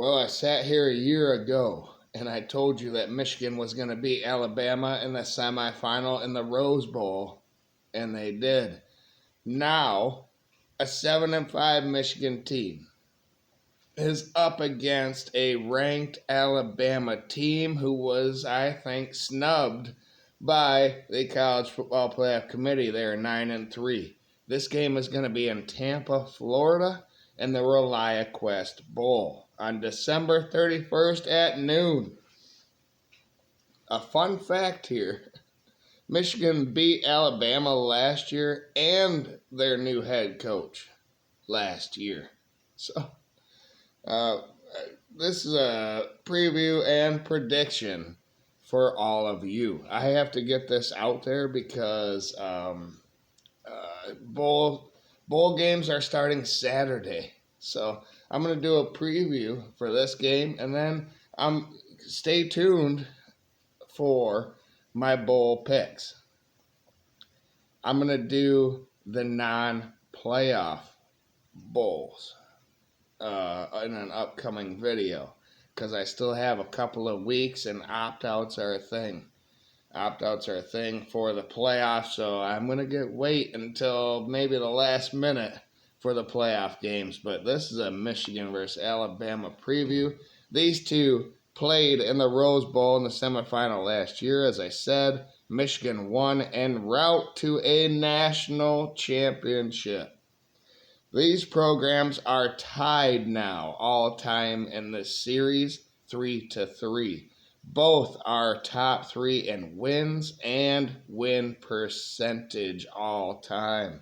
Well, I sat here a year ago and I told you that Michigan was going to beat Alabama in the semifinal in the Rose Bowl, and they did. Now, a 7-5 Michigan team is up against a ranked Alabama team who was, I think, snubbed by the College Football Playoff Committee. They are 9-3. This game is going to be in Tampa, Florida, in the ReliaQuest Bowl on December 31st at noon. A fun fact here: Michigan beat Alabama last year and their new head coach last year. So, uh, this is a preview and prediction for all of you. I have to get this out there because bowl games are starting Saturday. So I'm going to do a preview for this game, and then stay tuned for my bowl picks. I'm going to do the non-playoff bowls in an upcoming video because I still have a couple of weeks and opt-outs are a thing. Opt-outs are a thing for the playoffs, so I'm going to wait until maybe the last minute for the playoff games. But this is a Michigan versus Alabama preview. These two played in the Rose Bowl in the semifinal last year. As I said, Michigan won en route to a national championship. These programs are tied now, all time in this series, 3-3. Both are top 3 in wins and win percentage all time.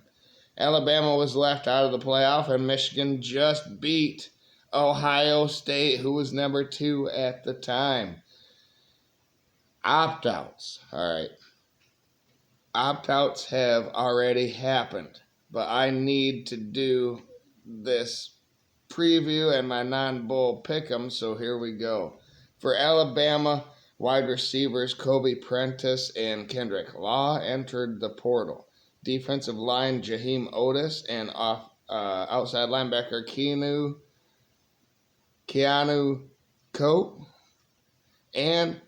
Alabama was left out of the playoff, and Michigan just beat Ohio State, who was number 2 at the time. Opt-outs. All right. Opt-outs have already happened, but I need to do this preview and my non-bowl pick'em, so here we go. For Alabama, wide receivers Kobe Prentice and Kendrick Law entered the portal. Defensive line Jaheim Otis and outside linebacker Keanu Cope and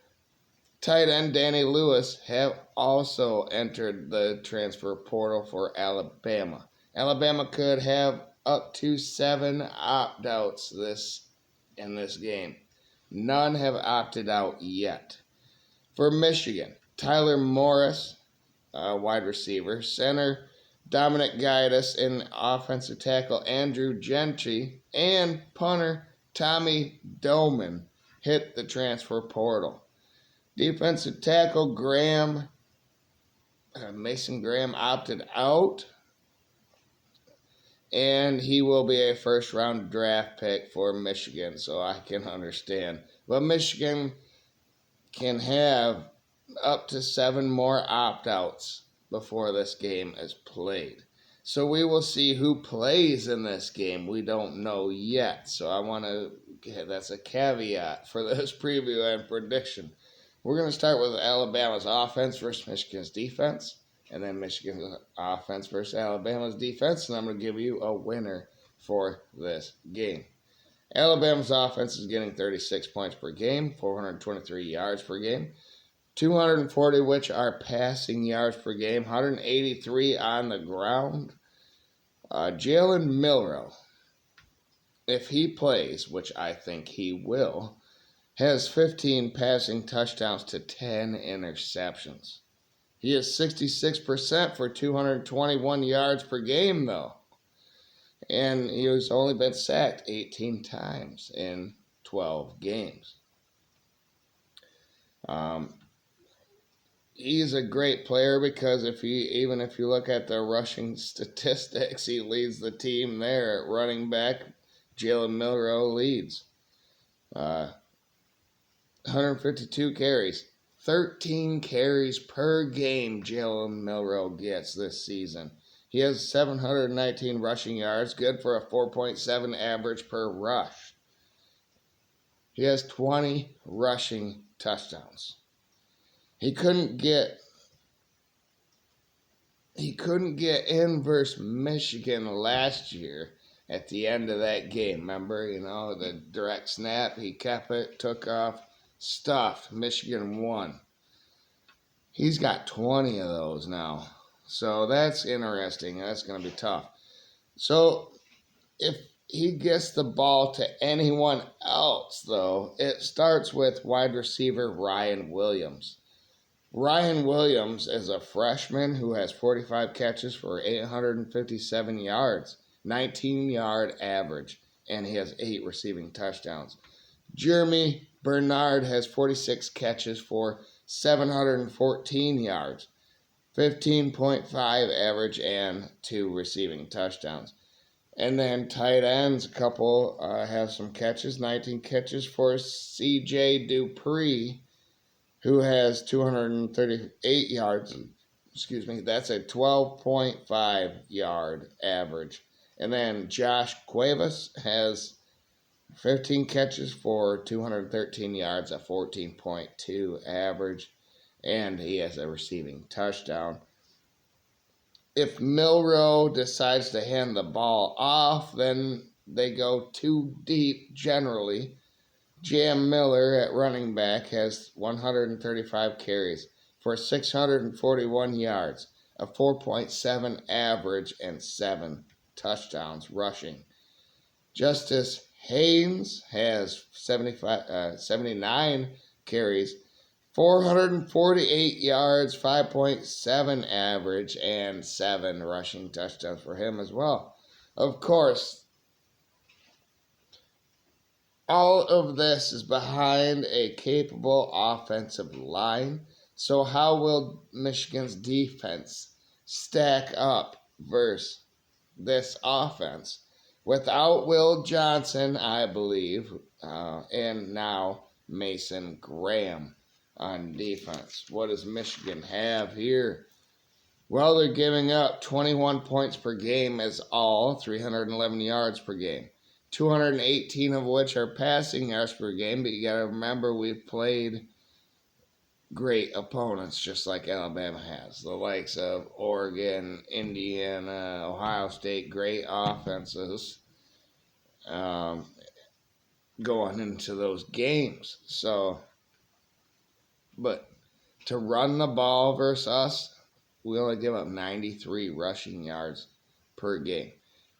tight end Danny Lewis have also entered the transfer portal for Alabama. Alabama could have up to 7 opt-outs in this game. None have opted out yet. For Michigan, Tyler Morris, wide receiver, center Dominic Gaitis, and offensive tackle Andrew Gentry, and punter Tommy Doman hit the transfer portal. Defensive tackle Mason Graham opted out, and he will be a first-round draft pick for Michigan, so I can understand. But Michigan can have up to 7 more opt-outs before this game is played. So we will see who plays in this game. We don't know yet, so that's a caveat for this preview and prediction. We're going to start with Alabama's offense versus Michigan's defense, and then Michigan's offense versus Alabama's defense, and I'm going to give you a winner for this game. Alabama's offense is getting 36 points per game, 423 yards per game, 240 which are passing yards per game, 183 on the ground. Jalen Milroe, if he plays, which I think he will, has 15 passing touchdowns to 10 interceptions. He is 66% for 221 yards per game, though. And he has only been sacked 18 times in 12 games. He's a great player because even if you look at the rushing statistics, he leads the team there at running back. Jalen Milroe leads. 152 carries. 13 carries per game Jalen Milroe gets this season. He has 719 rushing yards, good for a 4.7 average per rush. He has 20 rushing touchdowns. He couldn't get in versus Michigan last year, at the end of that game. Remember, the direct snap, he kept it, took off, stuffed. Michigan won. He's got 20 of those now. So that's interesting. That's going to be tough. So if he gets the ball to anyone else, though, it starts with wide receiver Ryan Williams. Ryan Williams is a freshman who has 45 catches for 857 yards, 19-yard average, and he has 8 receiving touchdowns. Jeremy Bernard has 46 catches for 714 yards, 15.5 average, and 2 receiving touchdowns. And then tight ends, a couple have some catches, 19 catches for C.J. Dupree, who has 238 yards. That's a 12.5 yard average. And then Josh Cuevas has 15 catches for 213 yards, a 14.2 average, and he has a receiving touchdown. If Milroe decides to hand the ball off, then they go too deep generally. Jam Miller at running back has 135 carries for 641 yards, a 4.7 average, and 7 touchdowns rushing. Justice Haynes has 79 carries, 448 yards, 5.7 average, and 7 rushing touchdowns for him as well. Of course, all of this is behind a capable offensive line. So how will Michigan's defense stack up versus this offense? Without Will Johnson, I believe, and now Mason Graham on defense. What does Michigan have here? Well, they're giving up 21 points per game as all, 311 yards per game. 218 of which are passing yards per game, but you got to remember we've played great opponents just like Alabama has. The likes of Oregon, Indiana, Ohio State, great offenses going into those games. But to run the ball versus us, we only give up 93 rushing yards per game.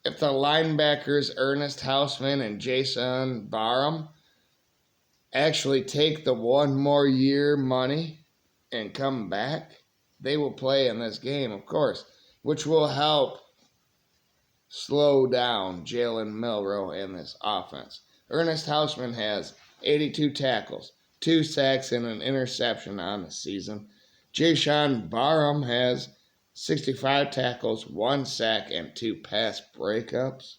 If the linebackers Ernest Hausman and Jason Barham actually take the 1 more year money and come back, they will play in this game, of course, which will help slow down Jalen Milroe in this offense. Ernest Hausman has 82 tackles, 2 sacks, and an interception on the season. Jason Barham has 65 tackles, 1 sack, and 2 pass breakups.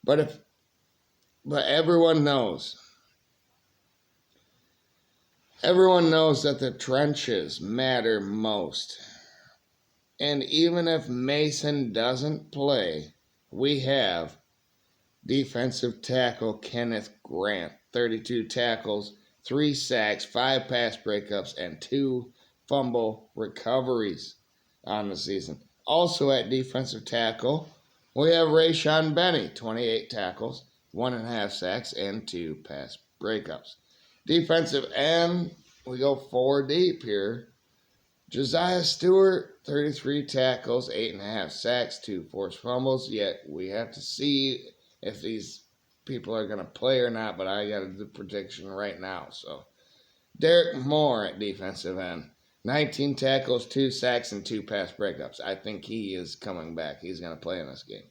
But everyone knows that the trenches matter most. And even if Mason doesn't play, we have defensive tackle Kenneth Grant, 32 tackles, 3 sacks, 5 pass breakups, and 2 fumble recoveries on the season. Also at defensive tackle, we have Rayshon Benny, 28 tackles, 1.5 sacks, and 2 pass breakups. Defensive end, we go 4 deep here. Josiah Stewart, 33 tackles, 8.5 sacks, 2 forced fumbles. Yet we have to see if these people are going to play or not, but I got the prediction right now. So Derek Moore at defensive end, 19 tackles, 2 sacks, and 2 pass breakups. I think he is coming back. He's going to play in this game.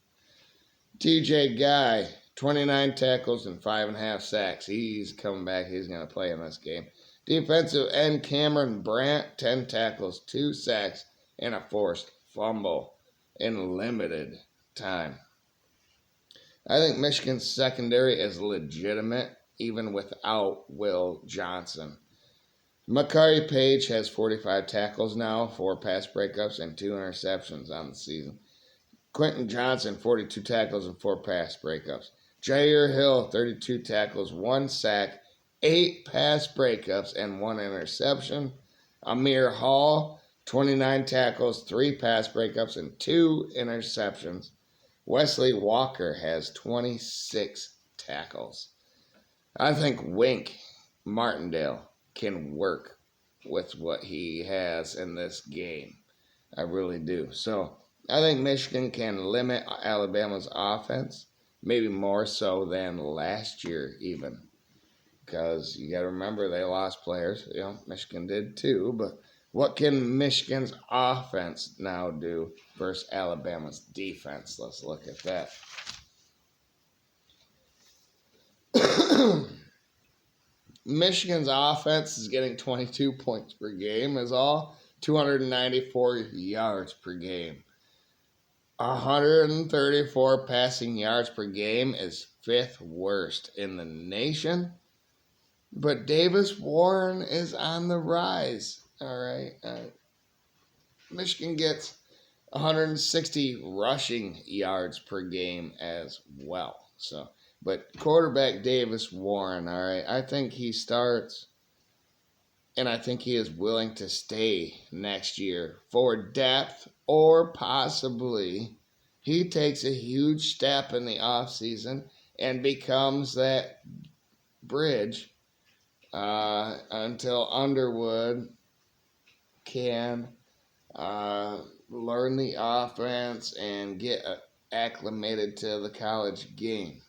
TJ Guy, 29 tackles and 5.5 sacks. He's coming back. He's going to play in this game. Defensive end Cameron Brandt, 10 tackles, 2 sacks, and a forced fumble in limited time. I think Michigan's secondary is legitimate even without Will Johnson. Makari Page has 45 tackles now, 4 pass breakups, and 2 interceptions on the season. Quentin Johnson, 42 tackles and 4 pass breakups. Jair Hill, 32 tackles, 1 sack, 8 pass breakups, and 1 interception. Amir Hall, 29 tackles, 3 pass breakups, and 2 interceptions. Wesley Walker has 26 tackles. I think Wink Martindale can work with what he has in this game. I really do. So I think Michigan can limit Alabama's offense, maybe more so than last year even. Because you got to remember they lost players. Michigan did too. But what can Michigan's offense now do versus Alabama's defense? Let's look at that. Michigan's offense is getting 22 points per game is all, 294 yards per game. 134 passing yards per game is 5th worst in the nation. But Davis Warren is on the rise. All right. Michigan gets 160 rushing yards per game as well. So, but quarterback Davis Warren, all right, I think he starts, and I think he is willing to stay next year for depth, or possibly he takes a huge step in the offseason and becomes that bridge until Underwood can learn the offense and get acclimated to the college game.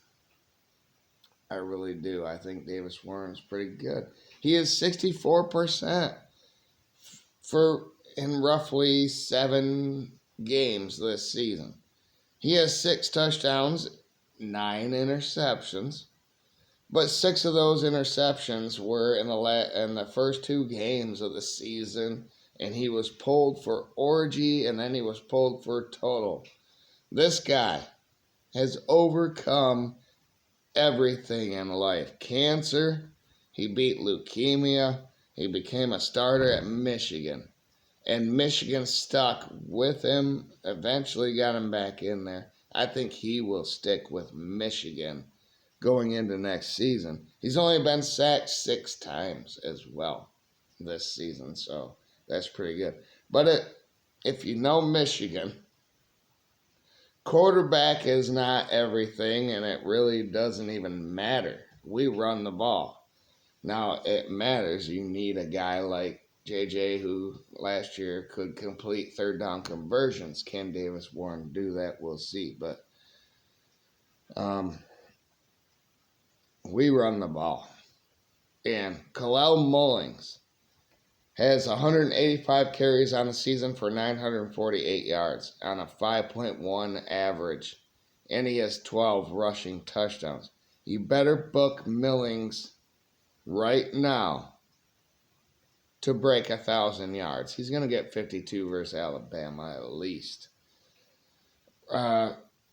I really do. I think Davis Warren's pretty good. He is 64% in roughly 7 games this season. He has 6 touchdowns, 9 interceptions, but 6 of those interceptions were in the first 2 games of the season, and he was pulled for orgy, and then he was pulled for total. This guy has overcome everything in life. Cancer, he beat leukemia, he became a starter at Michigan, and Michigan stuck with him, eventually got him back in there. I think he will stick with Michigan going into next season. He's only been sacked 6 times as well this season, so that's pretty good. But if you know Michigan, quarterback is not everything, and it really doesn't even matter. We run the ball. Now, it matters. You need a guy like JJ, who last year could complete 3rd down conversions. Can Davis Warren do that? We'll see. But we run the ball. And Kalel Mullings has 185 carries on the season for 948 yards on a 5.1 average, and he has 12 rushing touchdowns. You better book Millings right now to break 1,000 yards. He's going to get 52 versus Alabama at least.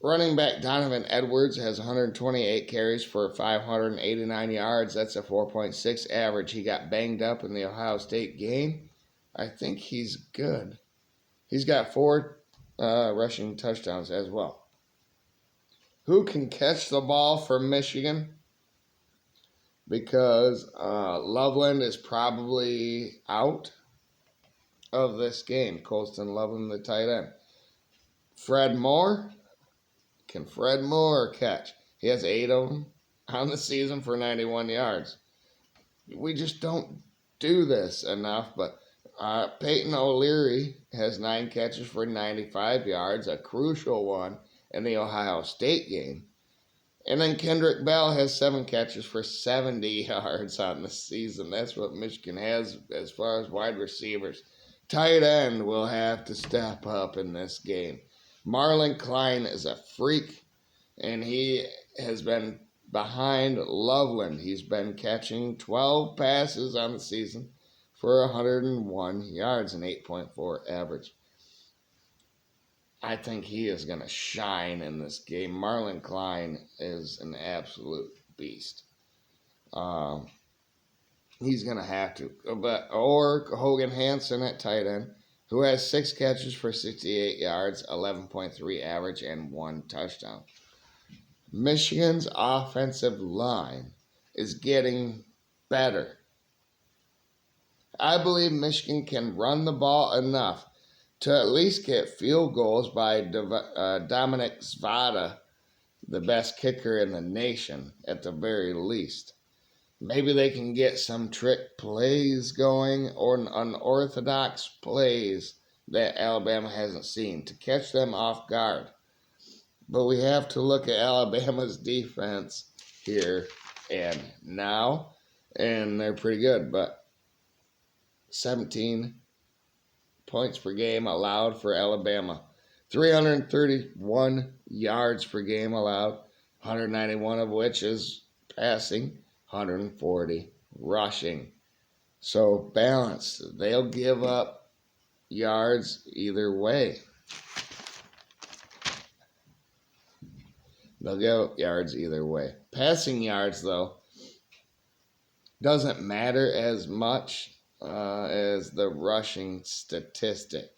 Running back Donovan Edwards has 128 carries for 589 yards. That's a 4.6 average. He got banged up in the Ohio State game. I think he's good. He's got 4 rushing touchdowns as well. Who can catch the ball for Michigan? Because Loveland is probably out of this game. Colston Loveland, the tight end. Fred Moore. Can Fred Moore catch? He has 8 of them on the season for 91 yards. We just don't do this enough, but Peyton O'Leary has 9 catches for 95 yards, a crucial one in the Ohio State game. And then Kendrick Bell has 7 catches for 70 yards on the season. That's what Michigan has as far as wide receivers. Tight end will have to step up in this game. Marlon Klein is a freak, and he has been behind Loveland. He's been catching 12 passes on the season for 101 yards and 8.4 average. I think he is going to shine in this game. Marlon Klein is an absolute beast. He's going to have to. Or Hogan Hansen at tight end, who has 6 catches for 68 yards, 11.3 average, and 1 touchdown. Michigan's offensive line is getting better. I believe Michigan can run the ball enough to at least get field goals by Dominic Zvada, the best kicker in the nation, at the very least. Maybe they can get some trick plays going or unorthodox plays that Alabama hasn't seen to catch them off guard. But we have to look at Alabama's defense here and now, and they're pretty good. But 17 points per game allowed for Alabama. 331 yards per game allowed, 191 of which is passing, 140 rushing. So balanced. They'll give up yards either way. They'll give up yards either way. Passing yards, though, doesn't matter as much as the rushing statistic.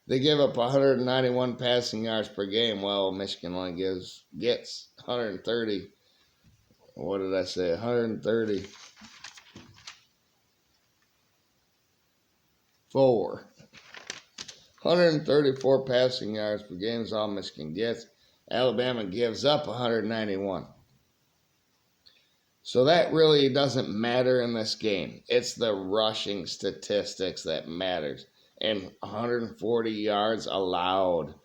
They give up 191 passing yards per game, while Michigan only gets 130. What did I say? 134. 134 passing yards per game is all Michigan gets. Alabama gives up 191. So that really doesn't matter in this game. It's the rushing statistics that matters. And 140 yards allowed.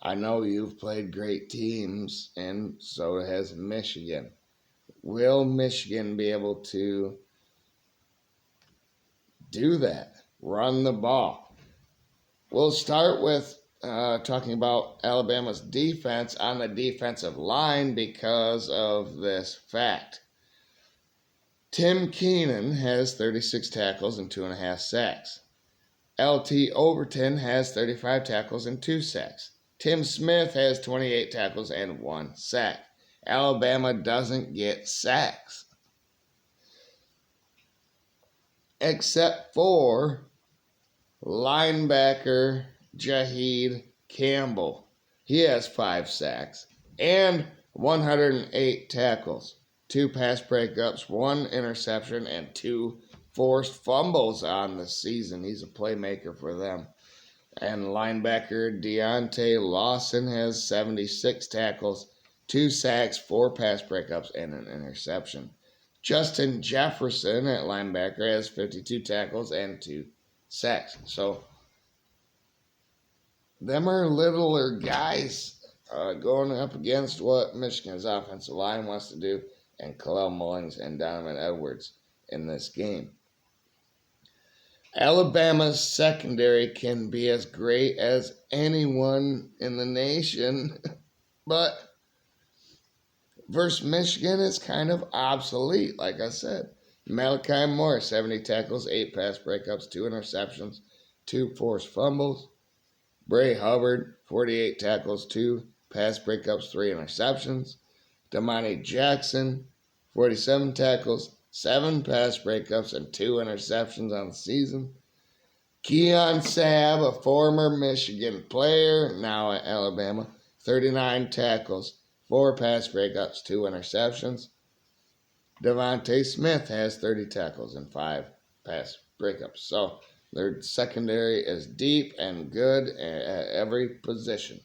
I know you've played great teams, and so has Michigan. Will Michigan be able to do that? Run the ball. We'll start with talking about Alabama's defense on the defensive line because of this fact. Tim Keenan has 36 tackles and 2.5 sacks. LT Overton has 35 tackles and 2 sacks. Tim Smith has 28 tackles and 1 sack. Alabama doesn't get sacks. Except for linebacker Jaheed Campbell. He has 5 sacks and 108 tackles, 2 pass breakups, 1 interception, and 2 forced fumbles on the season. He's a playmaker for them. And linebacker Deontay Lawson has 76 tackles, 2 sacks, 4 pass breakups, and an interception. Justin Jefferson at linebacker has 52 tackles and 2 sacks. So them are littler guys going up against what Michigan's offensive line wants to do, and Kalel Mullings and Donovan Edwards in this game. Alabama's secondary can be as great as anyone in the nation, but versus Michigan, it's kind of obsolete, like I said. Malachi Moore, 70 tackles, 8 pass breakups, 2 interceptions, 2 forced fumbles. Bray Hubbard, 48 tackles, 2 pass breakups, 3 interceptions. Damani Jackson, 47 tackles, 7 pass breakups, and 2 interceptions on the season. Keon Sabb, a former Michigan player, now at Alabama, 39 tackles, 4 pass breakups, 2 interceptions. Devontae Smith has 30 tackles and 5 pass breakups. So their secondary is deep and good at every position.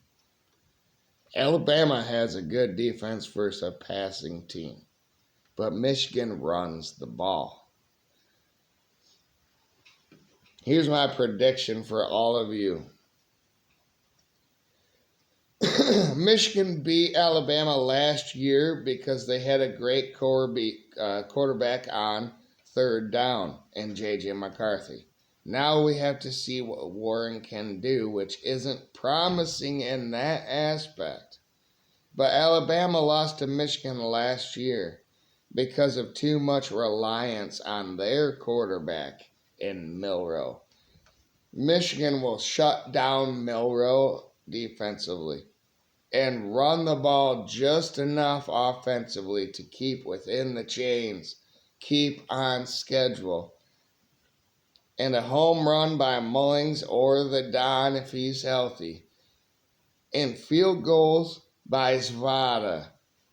Alabama has a good defense versus a passing team, but Michigan runs the ball. Here's my prediction for all of you. Michigan beat Alabama last year because they had a great quarterback on 3rd down in J.J. McCarthy. Now we have to see what Warren can do, which isn't promising in that aspect. But Alabama lost to Michigan last year because of too much reliance on their quarterback in Milroe. Michigan will shut down Milroe defensively and run the ball just enough offensively to keep within the chains, keep on schedule. And a home run by Mullings or the Don if he's healthy, and field goals by Zvada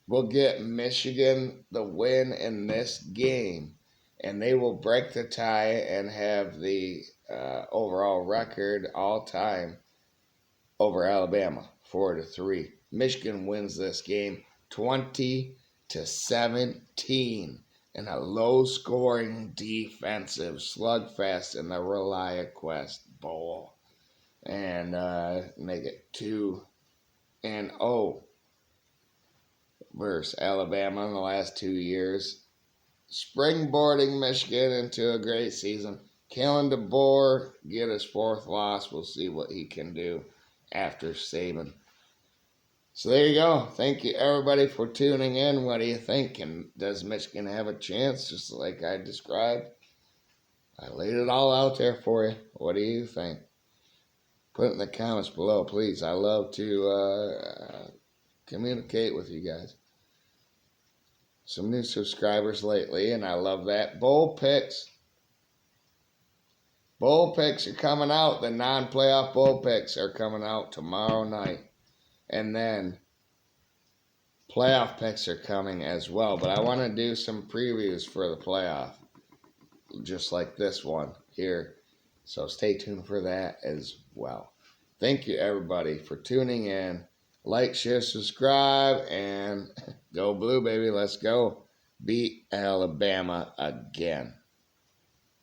will get Michigan the win in this game, and they will break the tie and have the overall record all time over Alabama, 4-3. Michigan wins this game 20-17 in a low-scoring defensive slugfest in the ReliaQuest Bowl, and make it 2-0 versus Alabama in the last 2 years. Springboarding Michigan into a great season. Kalen Beboer get his 4th loss. We'll see what he can do after Saban. So there you go. Thank you, everybody, for tuning in. What do you think? And does Michigan have a chance, just like I described? I laid it all out there for you. What do you think? Put it in the comments below, please. I love to communicate with you guys. Some new subscribers lately, and I love that. Bowl picks. Bowl picks are coming out. The non-playoff bowl picks are coming out tomorrow night. And then playoff picks are coming as well. But I want to do some previews for the playoff, just like this one here. So stay tuned for that as well. Thank you, everybody, for tuning in. Like, share, subscribe, and go blue, baby. Let's go. Beat Alabama again.